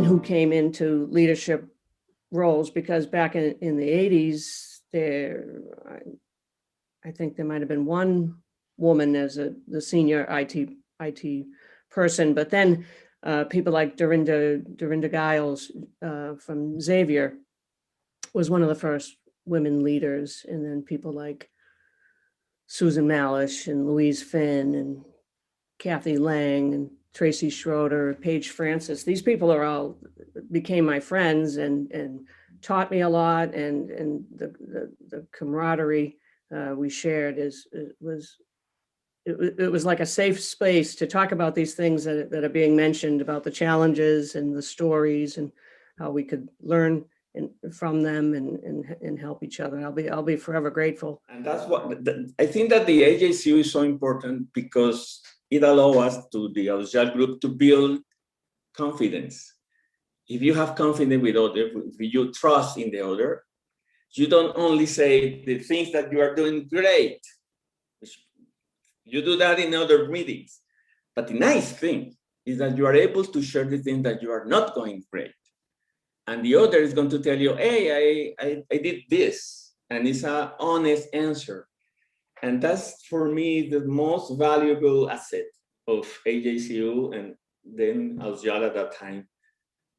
who came into leadership roles, because back in the 80s, I think there might have been one woman as the senior IT person, but then people like Dorinda Giles from Xavier was one of the first women leaders, and then people like Susan Malish and Louise Finn and Kathy Lang and Tracy Schroeder, Paige Francis. These people are all became my friends and taught me a lot, and the camaraderie we shared it was like a safe space to talk about these things that are being mentioned, about the challenges and the stories and how we could learn from them and help each other. I'll be forever grateful. And that's what I think that the AJCU is so important, because it allows us to the AJCU group to build confidence. If you have confidence with others, if you trust in the other, you don't only say the things that you are doing great. You do that in other meetings. But the nice thing is that you are able to share the things that you are not going great. And the other is going to tell you, hey, I did this. And it's an honest answer. And that's, for me, the most valuable asset of AJCU and then AJCU at that time.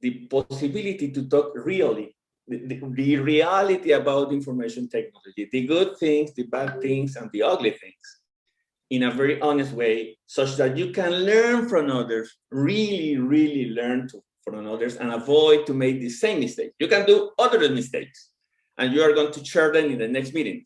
The possibility to talk really, the reality about information technology, the good things, the bad things, and the ugly things, in a very honest way, such that you can learn from others, really, really learn from others, and avoid to make the same mistake. You can do other mistakes, and you are going to share them in the next meeting.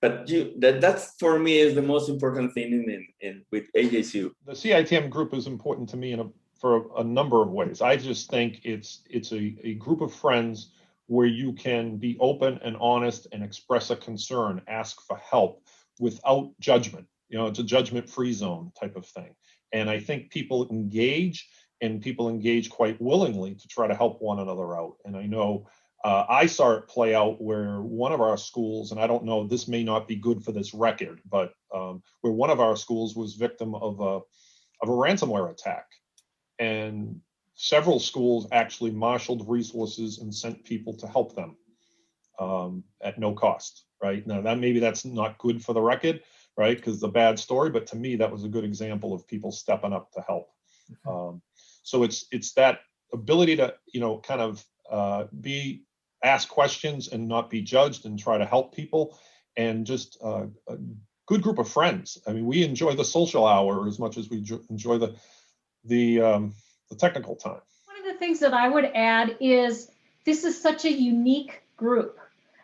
But that's for me is the most important thing with AJCU. The CITM group is important to me for a number of ways. I just think it's a group of friends where you can be open and honest and express a concern, ask for help without judgment. You know, it's a judgment-free zone type of thing. And I think people engage, and people engage quite willingly to try to help one another out. And I know I saw it play out where one of our schools, and I don't know, this may not be good for this record, but where one of our schools was victim of a ransomware attack. And several schools actually marshaled resources and sent people to help them at no cost, right? Now, maybe that's not good for the record, right? Because it's a bad story, but to me, that was a good example of people stepping up to help. So it's that ability to, kind of ask questions and not be judged and try to help people, and just a good group of friends. I mean, we enjoy the social hour as much as we enjoy the technical time. One of the things that I would add is this is such a unique group.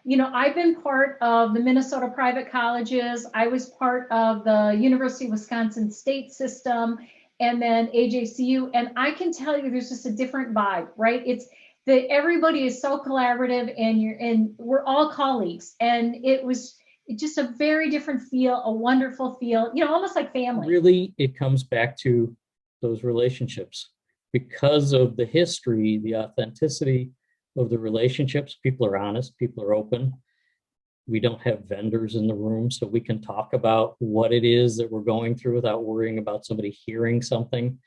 I've been part of the Minnesota private colleges. I was part of the University of Wisconsin state system, and then AJCU. And I can tell you there's just a different vibe, right? It's that everybody is so collaborative, and we're all colleagues. And it's just a very different feel, a wonderful feel, almost like family. Really, it comes back to those relationships. Because of the history, the authenticity of the relationships, people are honest, people are open. We don't have vendors in the room, so we can talk about what it is that we're going through without worrying about somebody hearing something.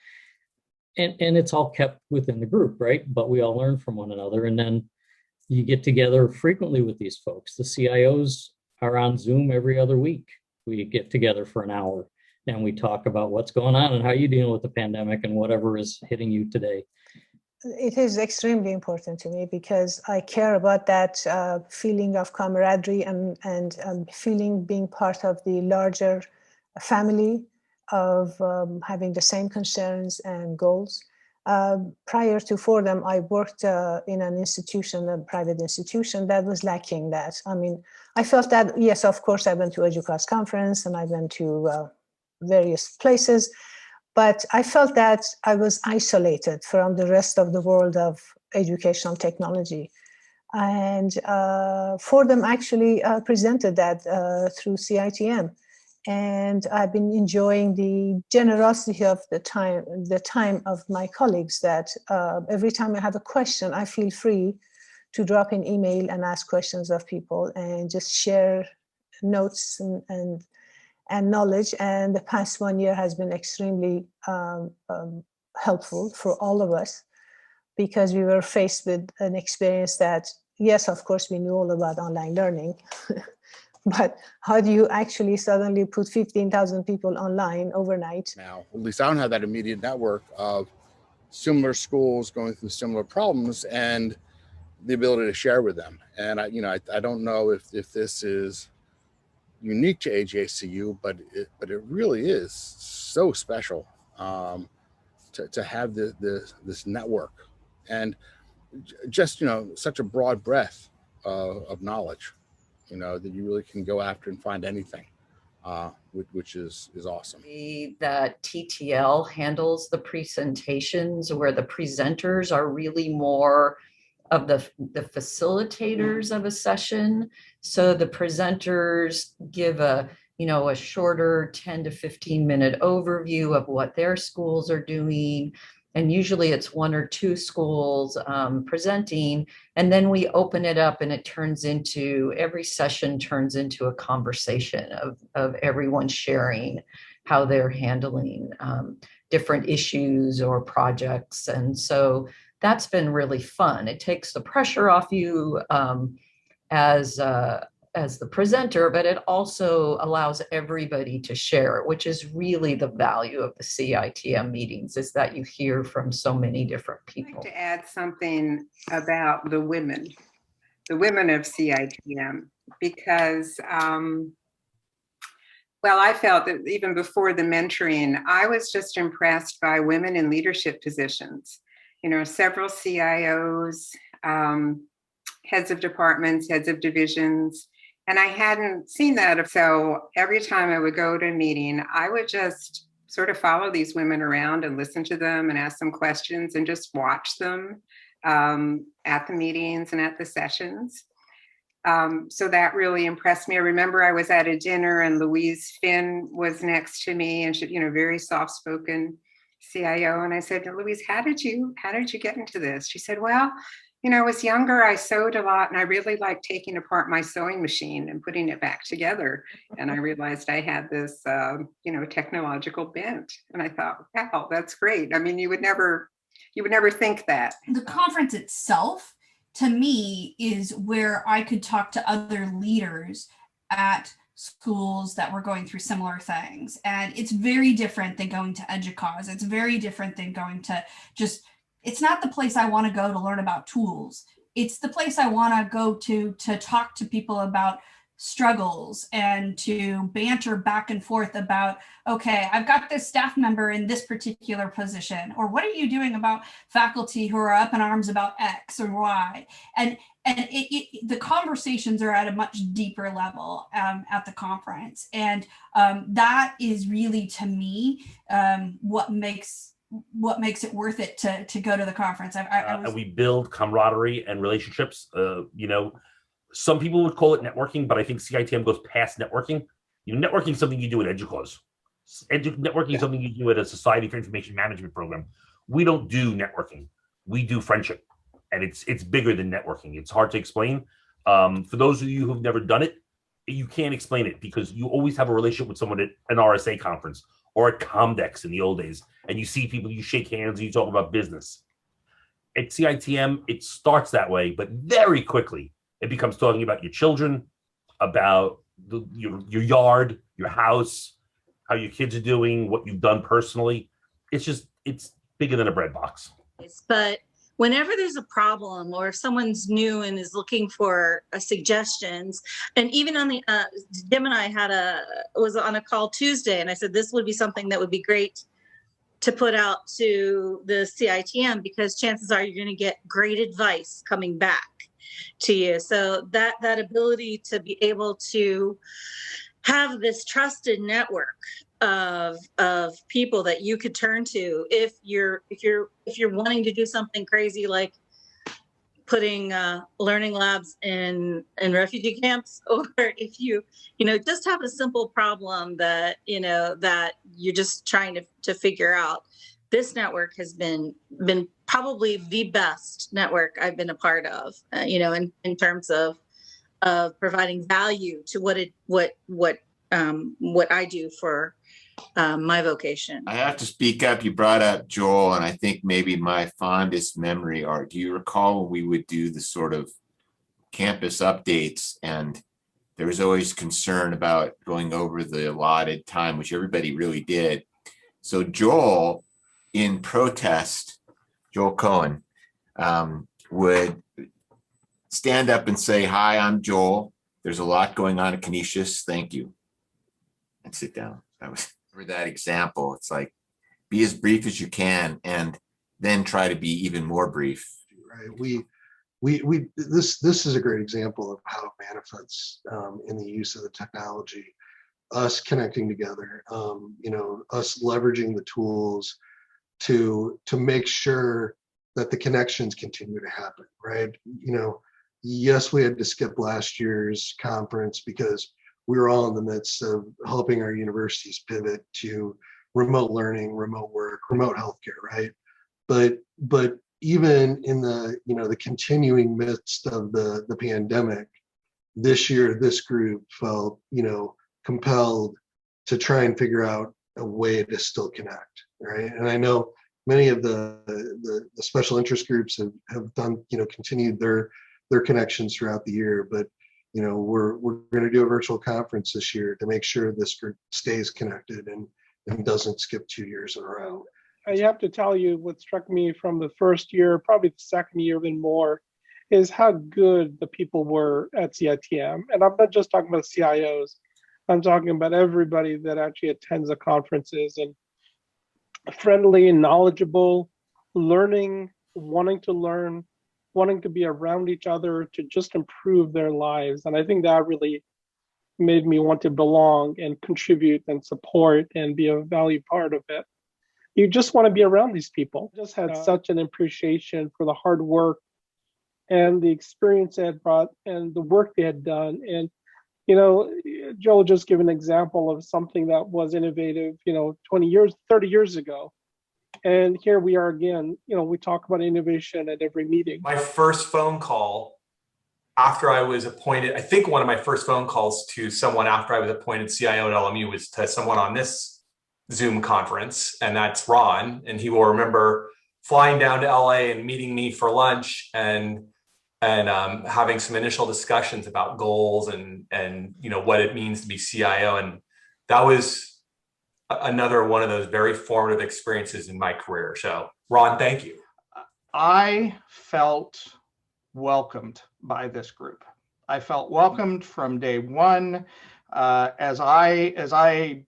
And it's all kept within the group, right? But we all learn from one another. And then you get together frequently with these folks. The CIOs are on Zoom every other week. We get together for an hour and we talk about what's going on and how you deal with the pandemic and whatever is hitting you today. It is extremely important to me because I care about that feeling of camaraderie and feeling being part of the larger family of having the same concerns and goals. Prior to Fordham, I worked in an institution, a private institution that was lacking that. I mean, I felt that, yes, of course, I went to AJCU's conference and I went to various places, but I felt that I was isolated from the rest of the world of educational technology. And Fordham actually presented that through CITM. And I've been enjoying the generosity of the time of my colleagues that every time I have a question, I feel free to drop an email and ask questions of people and just share notes and knowledge. And the past 1 year has been extremely helpful for all of us. because we were faced with an experience that, yes, of course, we knew all about online learning, but how do you actually suddenly put 15,000 people online overnight? Now, at least I don't have that immediate network of similar schools going through similar problems and the ability to share with them. And I don't know if this is unique to AJCU, but it really is so special to have this network and just such a broad breadth of knowledge, that you really can go after and find anything, which is awesome. That TTL handles the presentations, where the presenters are really more of the facilitators of a session. So the presenters give a shorter 10 to 15 minute overview of what their schools are doing. And usually it's one or two schools presenting, and then we open it up and every session turns into a conversation of everyone sharing how they're handling different issues or projects. And so that's been really fun. It takes the pressure off you as the presenter, but it also allows everybody to share, which is really the value of the CITM meetings, is that you hear from so many different people. I'd like to add something about the women of CITM, because, well, I felt that even before the mentoring, I was just impressed by women in leadership positions. Several CIOs, heads of departments, heads of divisions, and I hadn't seen that. So every time I would go to a meeting, I would just sort of follow these women around and listen to them and ask them questions and just watch them at the meetings and at the sessions. So that really impressed me. I remember I was at a dinner and Louise Finn was next to me, and she, very soft-spoken CIO. And I said, Louise, how did you get into this? She said, well, I was younger, I sewed a lot, and I really liked taking apart my sewing machine and putting it back together. And I realized I had this, technological bent. And I thought, wow, that's great. I mean, you would never think that. The conference itself, to me, is where I could talk to other leaders at schools that were going through similar things. And it's very different than going to EDUCAUSE. It's very different than going to it's not the place I want to go to learn about tools. It's the place I want to go to talk to people about struggles and to banter back and forth about, okay, I've got this staff member in this particular position, or what are you doing about faculty who are up in arms about X or Y? And the conversations are at a much deeper level at the conference. And that is really, to me, what makes it worth it to go to the conference. And we build camaraderie and relationships. Some people would call it networking, but I think CITM goes past networking. Networking is something you do at EDUCAUSE. Networking is something you do at a Society for Information Management program. We don't do networking. We do friendship, and it's bigger than networking. It's hard to explain. For those of you who've never done it, you can't explain it, because you always have a relationship with someone at an RSA conference or at Comdex in the old days, and you see people, you shake hands, and you talk about business. At CITM, it starts that way, but very quickly, it becomes talking about your children, about your yard, your house, how your kids are doing, what you've done personally. It's bigger than a bread box. But whenever there's a problem, or if someone's new and is looking for suggestions, and even on the Jim and I was on a call Tuesday, and I said this would be something that would be great to put out to the CITM, because chances are you're going to get great advice coming back to you. So that ability to be able to have this trusted network of people that you could turn to if you're wanting to do something crazy, like putting learning labs in refugee camps, or if you just have a simple problem that that you're just trying to figure out. This network has been probably the best network I've been a part of, in terms of providing value to what what I do for my vocation. I have to speak up. You brought up Joel, and I think maybe my fondest memory are, do you recall when we would do the sort of campus updates, and there was always concern about going over the allotted time, which everybody really did. So Joel, in protest, Joel Cohen, would stand up and say, "Hi, I'm Joel. There's a lot going on at Canisius. Thank you." And sit down. That was for that example. It's like, be as brief as you can and then try to be even more brief. Right. This is a great example of how it manifests in the use of the technology, us connecting together, us leveraging the tools to make sure that the connections continue to happen, right? Yes, we had to skip last year's conference because we were all in the midst of helping our universities pivot to remote learning, remote work, remote healthcare, right? But even in the continuing midst of the pandemic, this year, this group felt, compelled to try and figure out a way to still connect, right? And I know many of the special interest groups have done, continued their connections throughout the year, but we're going to do a virtual conference this year to make sure this group stays connected and doesn't skip 2 years in a row. I have to tell you, what struck me from the first year, probably the second year even more, is how good the people were at CITM. And I'm not just talking about CIOs. I'm talking about everybody that actually attends the conferences, and friendly and knowledgeable, learning, wanting to learn, wanting to be around each other to just improve their lives. And I think that really made me want to belong and contribute and support and be a valued part of it. You just want to be around these people. I just had such an appreciation for the hard work and the experience they had brought and the work they had done. And, Joel just gave an example of something that was innovative, 20 years, 30 years ago. And here we are again, we talk about innovation at every meeting. My first phone call after I was appointed, I think one of my first phone calls to someone after I was appointed CIO at LMU was to someone on this Zoom conference, and that's Ron. And he will remember flying down to LA and meeting me for lunch and having some initial discussions about goals and what it means to be CIO. And that was another one of those very formative experiences in my career. So Ron, thank you. I felt welcomed by this group. I felt welcomed from day one. As I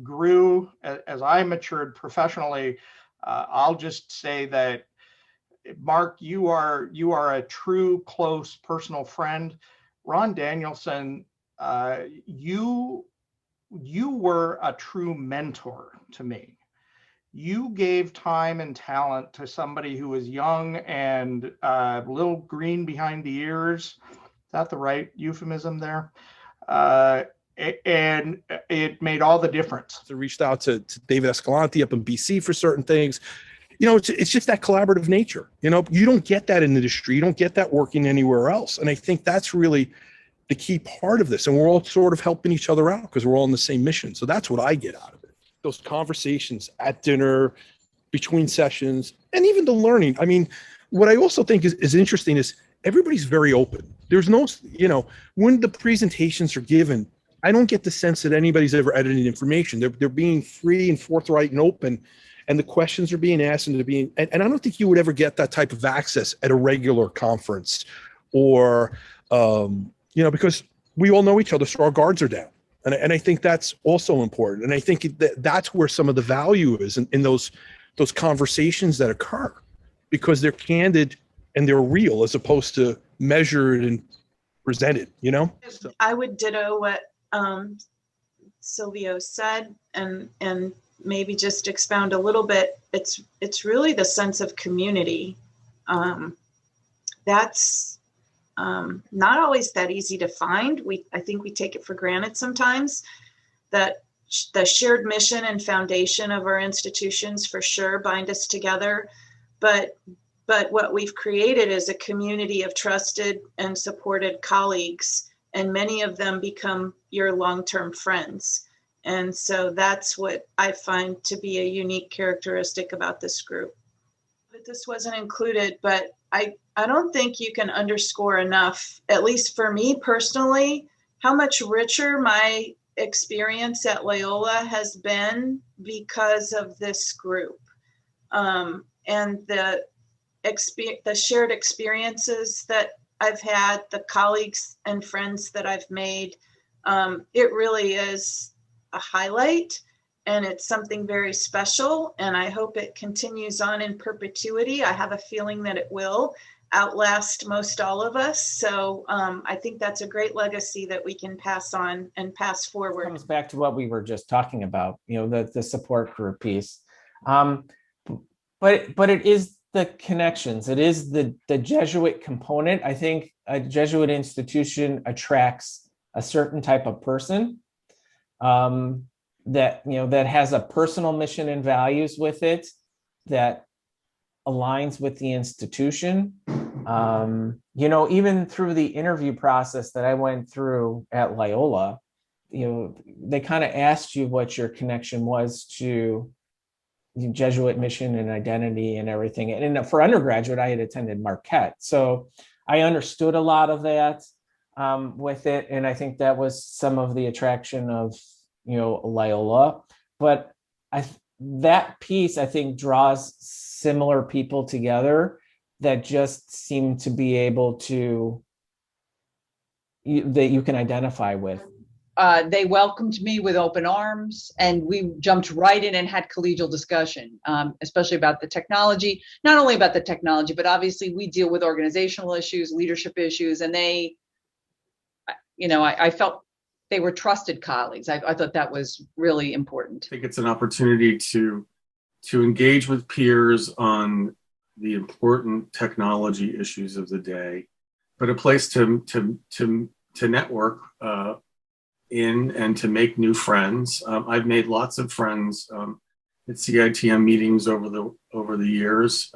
grew, as I matured professionally, I'll just say that, Mark, you are a true, close, personal friend. Ron Danielson, you were a true mentor to me. You gave time and talent to somebody who was young and a little green behind the ears. Is that the right euphemism there? And it made all the difference. I reached out to David Escalante up in BC for certain things. It's just that collaborative nature. You don't get that in the industry. You don't get that working anywhere else. And I think that's really the key part of this. And we're all sort of helping each other out because we're all on the same mission. So that's what I get out of it. Those conversations at dinner, between sessions, and even the learning. I mean, what I also think is interesting is everybody's very open. There's no, when the presentations are given, I don't get the sense that anybody's ever edited information. They're being free and forthright and open, and the questions are being asked, and and I don't think you would ever get that type of access at a regular conference, or because we all know each other, so our guards are down, and I think that's also important. And I think that's where some of the value is in those conversations that occur, because they're candid and they're real as opposed to measured and presented. So. I would ditto what Silvio said, and maybe just expound a little bit. It's really the sense of community. That's not always that easy to find. I think we take it for granted sometimes, that the shared mission and foundation of our institutions for sure bind us together, but what we've created is a community of trusted and supported colleagues and many of them become your long-term friends. And so that's what I find to be a unique characteristic about this group. But this wasn't included, but I don't think you can underscore enough, at least for me personally, how much richer my experience at Loyola has been because of this group. And the shared experiences that I've had, the colleagues and friends that I've made, it really is a highlight, and it's something very special, and I hope it continues on in perpetuity. I have a feeling that it will outlast most all of us. So I think that's a great legacy that we can pass on and pass forward. Comes back to what we were just talking about, the support group piece. But it is the connections. It is the Jesuit component. I think a Jesuit institution attracts a certain type of person that has a personal mission and values with it that aligns with the institution. Even through the interview process that I went through at Loyola, they kind of asked you what your connection was to Jesuit mission and identity and everything. And for undergraduate, I had attended Marquette. So I understood a lot of that with it. And I think that was some of the attraction of, Loyola. But that piece, I think, draws similar people together that just seem to be able to, that you can identify with. They welcomed me with open arms, and we jumped right in and had collegial discussion, especially about the technology, not only about the technology, but obviously we deal with organizational issues, leadership issues, and they, I felt they were trusted colleagues. I thought that was really important. I think it's an opportunity to engage with peers on the important technology issues of the day, but a place to network in and to make new friends. I've made lots of friends at CITM meetings over the years,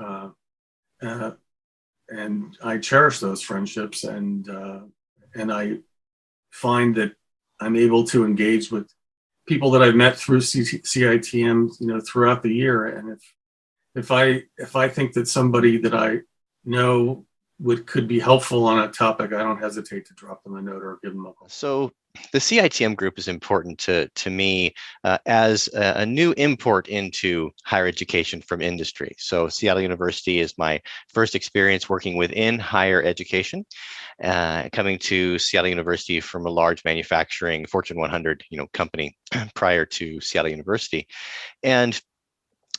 and I cherish those friendships. And I find that I'm able to engage with people that I've met through CITM, throughout the year. And if I think that somebody that I know could be helpful on a topic, I don't hesitate to drop them a note or give them a call. So the CITM group is important to me as a new import into higher education from industry. So Seattle University is my first experience working within higher education, coming to Seattle University from a large manufacturing Fortune 100 company prior to Seattle University. And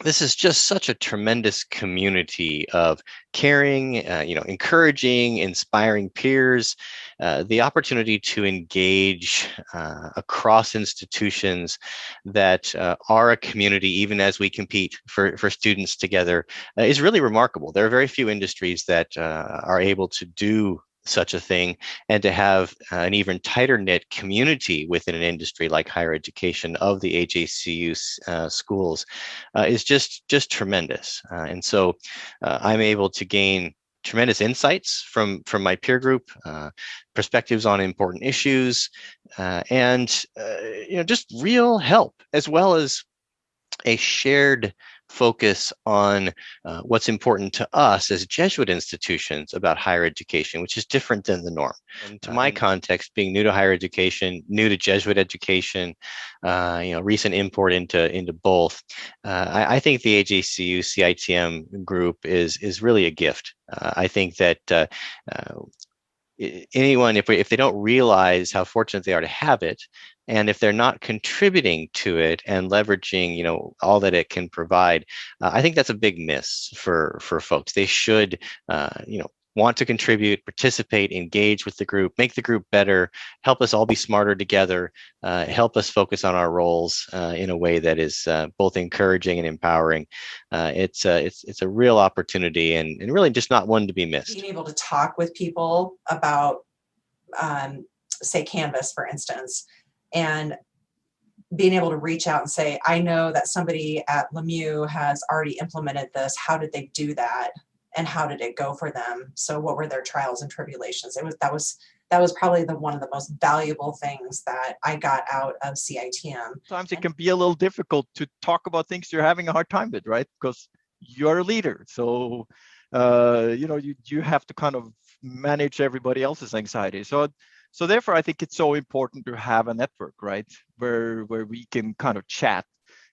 this is just such a tremendous community of caring, encouraging, inspiring peers, the opportunity to engage across institutions that are a community, even as we compete for students together, is really remarkable. There are very few industries that are able to do such a thing, and to have an even tighter knit community within an industry like higher education of the AJCU schools is just tremendous. And so I'm able to gain tremendous insights from my peer group, perspectives on important issues, and just real help, as well as a shared focus on what's important to us as Jesuit institutions about higher education, which is different than the norm. And to my context, being new to higher education, new to Jesuit education, recent import into both, I think the AJCU CITM group is really a gift. I think that anyone, if they don't realize how fortunate they are to have it, and if they're not contributing to it and leveraging, all that it can provide, I think that's a big miss for folks. They should, want to contribute, participate, engage with the group, make the group better, help us all be smarter together, help us focus on our roles in a way that is both encouraging and empowering. It's a real opportunity, and really just not one to be missed. Being able to talk with people about, say, Canvas, for instance, and being able to reach out and say, I know that somebody at Lemieux has already implemented this. How did they do that? And how did it go for them? So what were their trials and tribulations? That that was probably one of the most valuable things that I got out of CITM. Sometimes it can be a little difficult to talk about things you're having a hard time with, right? Because you're a leader. So, you have to kind of manage everybody else's anxiety. So therefore, I think it's so important to have a network, right? Where we can kind of chat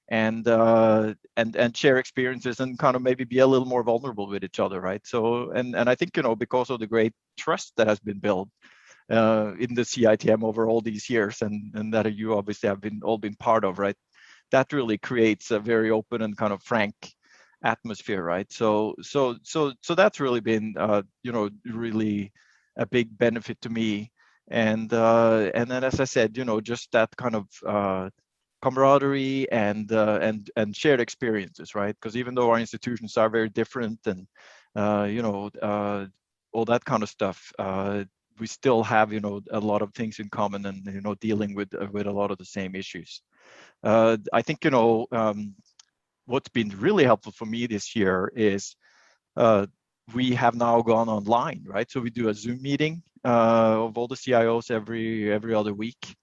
and share experiences and kind of maybe be a little more vulnerable with each other, right? So, and I think, because of the great trust that has been built in the CITM over all these years, and that you obviously have all been part of, right? That really creates a very open and kind of frank atmosphere, right? So that's really been, really a big benefit to me. And then, as I said, just that kind of camaraderie and shared experiences, right? Because even though our institutions are very different and all that kind of stuff, we still have a lot of things in common and dealing with a lot of the same issues. I think what's been really helpful for me this year is we have now gone online, right? So we do a Zoom meeting of all the CIOs every other week.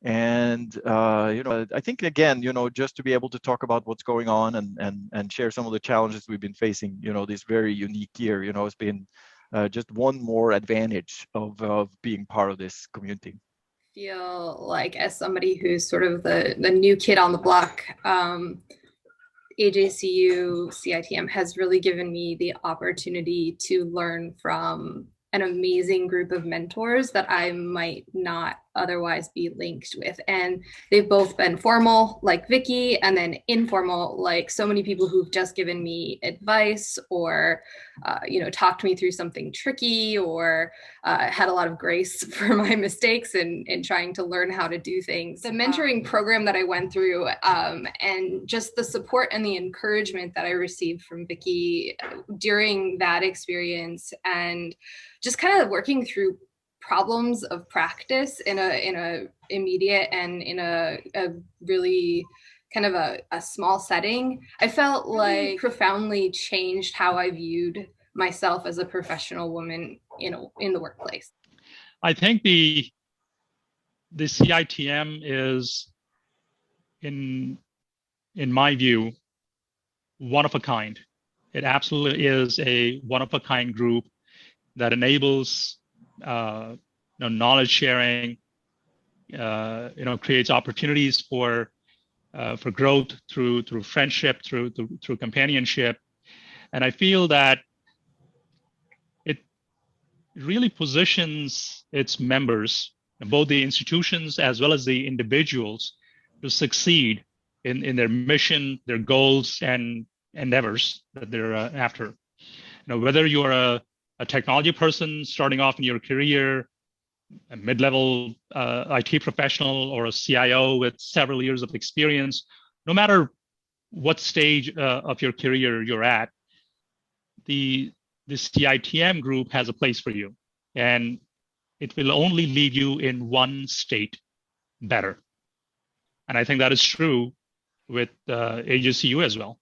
And I think, again, just to be able to talk about what's going on and share some of the challenges we've been facing, this very unique year, it's been just one more advantage of being part of this community. Feel like, as somebody who's sort of the new kid on the block, AJCU CITM has really given me the opportunity to learn from an amazing group of mentors that I might not otherwise be linked with. And they've both been formal, like Vicky, and then informal, like so many people who've just given me advice or, talked me through something tricky or had a lot of grace for my mistakes in trying to learn how to do things. The mentoring program that I went through and just the support and the encouragement that I received from Vicky during that experience, and just kind of working through problems of practice in a immediate and in a really kind of a small setting, I felt like profoundly changed how I viewed myself as a professional woman in the workplace. I think the CITM is, in my view, one of a kind. It absolutely is a one of a kind group that enables knowledge sharing, creates opportunities for growth through friendship, through companionship, and I feel that it really positions its members, both the institutions as well as the individuals, to succeed in their mission, their goals, and endeavors that they're after. Whether you're a technology person starting off in your career, a mid-level IT professional, or a CIO with several years of experience, no matter what stage of your career you're at, the CITM group has a place for you, and it will only leave you in one state better. And I think that is true with AJCU as well.